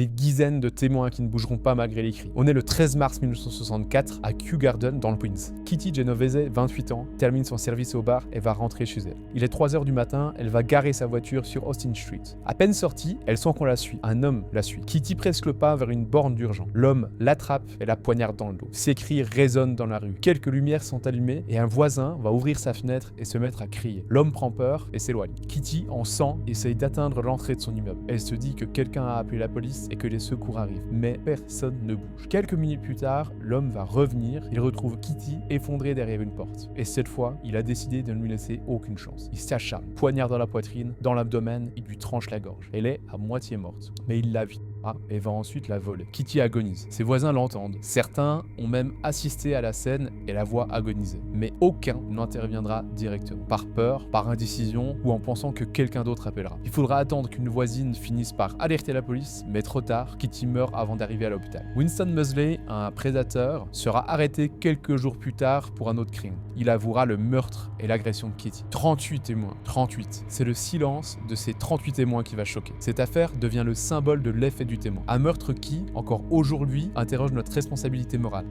des dizaines de témoins qui ne bougeront pas malgré les cris. On est le 13 mars 1964 à Kew Garden dans le Queens. Kitty Genovese, 28 ans, termine son service au bar et va rentrer chez elle. Il est 3 h du matin, elle va garer sa voiture sur Austin Street. À peine sortie, elle sent qu'on la suit. Un homme la suit. Kitty presse le pas vers une borne d'urgence. L'homme l'attrape et la poignarde dans le dos. Ses cris résonnent dans la rue. Quelques lumières sont allumées et un voisin va ouvrir sa fenêtre et se mettre à crier. L'homme prend peur et s'éloigne. Kitty, en sang, essaye d'atteindre l'entrée de son immeuble. Elle se dit que quelqu'un a appelé la police et que les secours arrivent. Mais personne ne bouge. Quelques minutes plus tard, l'homme va revenir. Il retrouve Kitty effondrée derrière une porte. Et cette fois, il a décidé de ne lui laisser aucune chance. Il s'acharne, poignard dans la poitrine, dans l'abdomen, il lui tranche la gorge. Elle est à moitié morte. Mais il la vit. Et va ensuite la voler. Kitty agonise. Ses voisins l'entendent. Certains ont même assisté à la scène et la voient agoniser. Mais aucun n'interviendra directement. Par peur, par indécision ou en pensant que quelqu'un d'autre appellera. Il faudra attendre qu'une voisine finisse par alerter la police, mais trop tard, Kitty meurt avant d'arriver à l'hôpital. Winston Moseley, un prédateur, sera arrêté quelques jours plus tard pour un autre crime. Il avouera le meurtre et l'agression de Kitty. 38 témoins. 38. C'est le silence de ces 38 témoins qui va choquer. Cette affaire devient le symbole de l'effet du témoin. Un meurtre qui, encore aujourd'hui, interroge notre responsabilité morale.